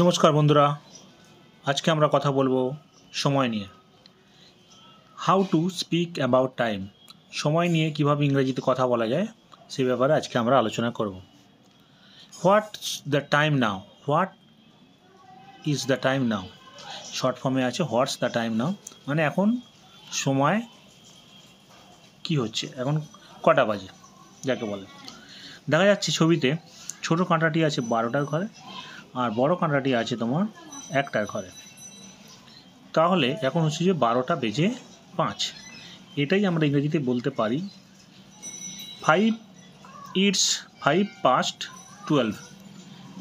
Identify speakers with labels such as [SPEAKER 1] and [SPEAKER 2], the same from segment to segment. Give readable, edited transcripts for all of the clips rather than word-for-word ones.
[SPEAKER 1] নমস্কার বন্ধুরা, আজকে আমরা কথা বলবো সময় নিয়ে। How to speak about time. সময় নিয়ে কীভাবে ইংরেজিতে কথা বলা যায় সে ব্যাপারে আজকে আমরা আলোচনা করব। What's the time now. What is the time now, short ফর্মে আছে হোয়াটস দ্য টাইম নাও, মানে এখন সময় কি হচ্ছে, এখন কটা বাজে যাকে বলে। দেখা যাচ্ছে ছবিতে ছোটো কাঁটাটি আছে 12টার ঘরে আর বড় কাঁটাটি আছে তোমার 1টার ঘরে। তাহলে এখন হচ্ছে যে 12টা বেজে 5। এটাই আমরা ইংরেজিতে বলতে পারি 5 past 12।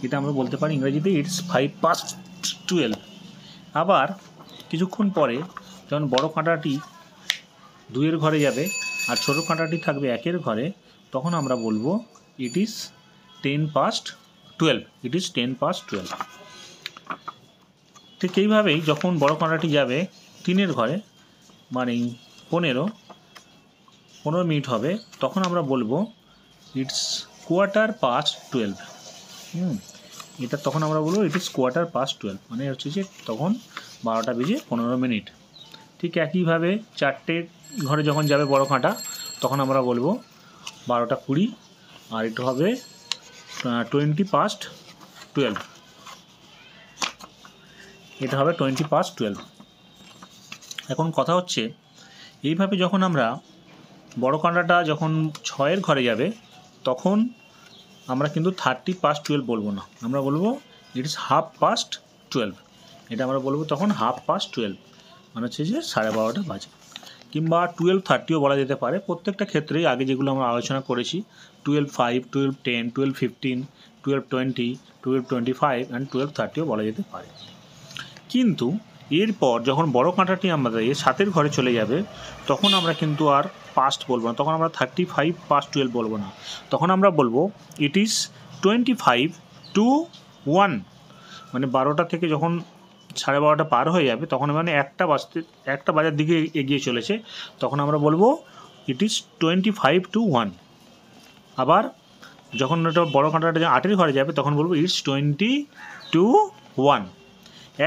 [SPEAKER 1] এটা আমরা বলতে পারি ইংরেজিতে 5 past 12। আবার কিছুক্ষণ পরে যখন বড় কাঁটাটি 2-এর ঘরে যাবে আর ছোটো কাঁটাটি থাকবে 1-এর ঘরে, তখন আমরা বলবো it is 10 past 12। It is 10 past 12। ঠিক এইভাবেই যখন বড় কাঁটাটি যাবে 3-এর ঘরে, মানে 15 মিনিট হবে, তখন আমরা বলবো ইটস 1/4 past 12। এটা তখন আমরা বলবো ইট ইজ 1/4 past 12, মানে হচ্ছে যে তখন 12টা বেজে 15 মিনিট। ঠিক একইভাবে 4টের ঘরে যখন যাবে বড় কাঁটা, তখন আমরা বলবো 12টা 20, আর এটা হবে 20 past 12। এটা হবে 20 past 12। এখন কথা হচ্ছে এইভাবে যখন আমরা বড় কাঁটাটা যখন 6-এর ঘরে যাবে, তখন আমরা কিন্তু 30 past 12 বলবো না, আমরা বলবো ইট ইজ 1/2 past 12। এটা আমরা বলবো তখন 1/2 past 12, মানে হচ্ছে যে 12:30 বাজে। কিংবা 12:30ও বলা যেতে পারে। প্রত্যেকটা ক্ষেত্রেই আগে যেগুলো আমরা আলোচনা করেছি 12:05, 12:10, 12:15, 12:20, 12:25 অ্যান্ড 12:30ও বলা যেতে পারে। কিন্তু এরপর যখন বড় কাঁটাটি আমাদের 7-এর ঘরে চলে যাবে, তখন আমরা কিন্তু আর পাস্ট বলবো না, তখন আমরা 35 past 12 বলবো না, তখন আমরা বলবো ইট ইজ 25 to 1। মানে 12টা থেকে যখন 12:30 পার হয়ে যাবে, তখন মানে 1টা বাজার দিকে এগিয়ে চলেছে, তখন আমরা বলবো ইট ইজ 25 to 1। আবার যখন এটা বড় কাঁটাটা 8-এর ঘরে যাবে, তখন বলবো ইটস 20 to 1।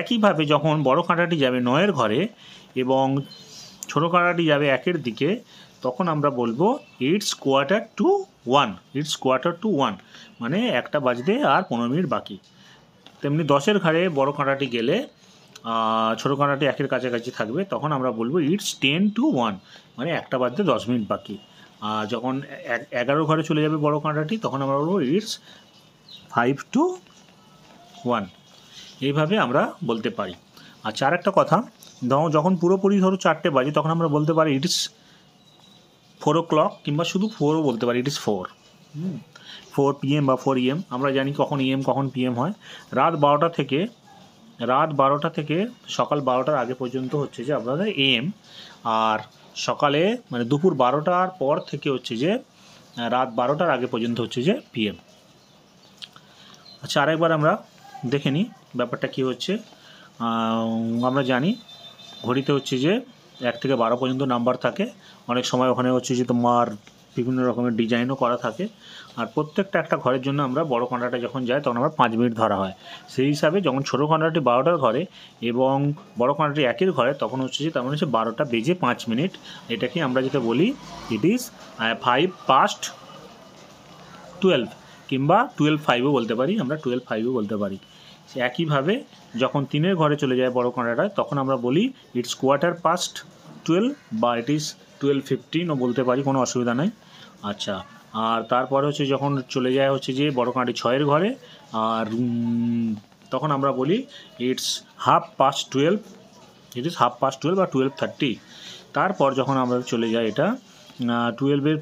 [SPEAKER 1] একইভাবে যখন বড় কাঁটাটি যাবে 9-এর ঘরে এবং ছোটো কাঁটাটি যাবে 1-এর দিকে, তখন আমরা বলবো ইটস 1/4 to 1। ইটস 1/4 to 1, মানে 1টা বাজতে আর 15 মিনিট বাকি। তেমনি 10-এর ঘরে বড় কাঁটাটি গেলে ছোটো কাঁটাটি 1-এর কাছাকাছি থাকবে, তখন আমরা বলবো ইটস 10 to 1, মানে 1টা বাজতে 10 মিনিট বাকি। আর যখন 11-এর ঘরে চলে যাবে বড় কাঁটাটি, তখন আমরা বলবো ইটস 5 to 1। এইভাবে আমরা বলতে পারি। আচ্ছা, আর একটা কথা, যখন পুরোপুরি ধরো 4টে বাজে, তখন আমরা বলতে পারি ইট ইস 4 o'clock, কিংবা শুধু 4ও বলতে পারি, ইট ইস 4 PM বা 4 AM। আমরা জানি কখন AM কখন PM হয়। রাত 12টা থেকে সকাল 12টার আগে পর্যন্ত হচ্ছে যে আপনাদের AM, আর সকালে মানে দুপুর 12টার পর থেকে হচ্ছে যে রাত 12টার আগে পর্যন্ত হচ্ছে যে PM। আচ্ছা, আরেকবার আমরা দেখে নিই ব্যাপারটা কী হচ্ছে। আমরা জানি ঘড়িতে হচ্ছে যে 1 থেকে 12 পর্যন্ত নাম্বার থাকে। অনেক সময় ওখানে হচ্ছে যে তোমার বিভিন্ন রকমের ডিজাইনও করা থাকে। আর প্রত্যেকটা একটা ঘরের জন্য আমরা বড় কাঁটাটা যখন যায়, তখন আমরা 5 মিনিট ধরা হয়। সেই হিসাবে যখন ছোটো কাঁটাটি 12টার ঘরে এবং বড় কাঁটাটি 1-এর ঘরে, তখন হচ্ছে যে তার মানে হচ্ছে 12টা বেজে 5 মিনিট। এটাকে আমরা যেটা বলি ইট ইজ 5 past 12, কিংবা 12:05ও বলতে পারি, আমরা 12:05ও বলতে পারি। একইভাবে যখন 3-এর ঘরে চলে যায় বড় কাঁটাটা, তখন আমরা বলি ইটস 1/4 past 12, বা ইট ইজ 12:15ও বলতে পারি, কোনো অসুবিধা নেই। আচ্ছা, আর তারপরে হচ্ছে যখন চলে যায় হচ্ছে যে বড় কাঁটাটি 6-এর ঘরে, আর তখন আমরা বলি it's 1/2 past 12। It is 1/2 past 12 বা 12:30। তারপর যখন আমরা চলে যাই এটা 12-এর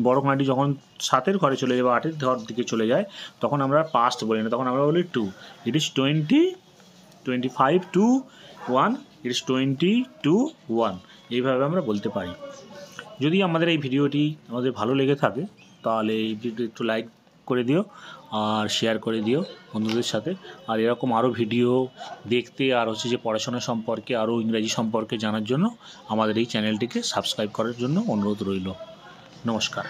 [SPEAKER 1] বড় কাঁটাটি যখন 7-এর ঘরে চলে যায় বা 8-এর ঘর দিকে চলে যায়, তখন আমরা পাস্ট বলি না, তখন আমরা বলি 2। It is 25 to 1। It is 20 to 1। এইভাবে আমরা বলতে পারি। যদি আমাদের এই ভিডিওটি আমাদের ভালো লেগে থাকে, তাহলে এই ভিডিওটি একটু লাইক করে দিও আর শেয়ার করে দিও বন্ধুদের সাথে। আর এরকম আরও ভিডিও দেখতে, আর হচ্ছে যে পড়াশোনা সম্পর্কে, আরও ইংরাজি সম্পর্কে জানার জন্য আমাদের এই চ্যানেলটিকে সাবস্ক্রাইব করার জন্য অনুরোধ রইল। নমস্কার।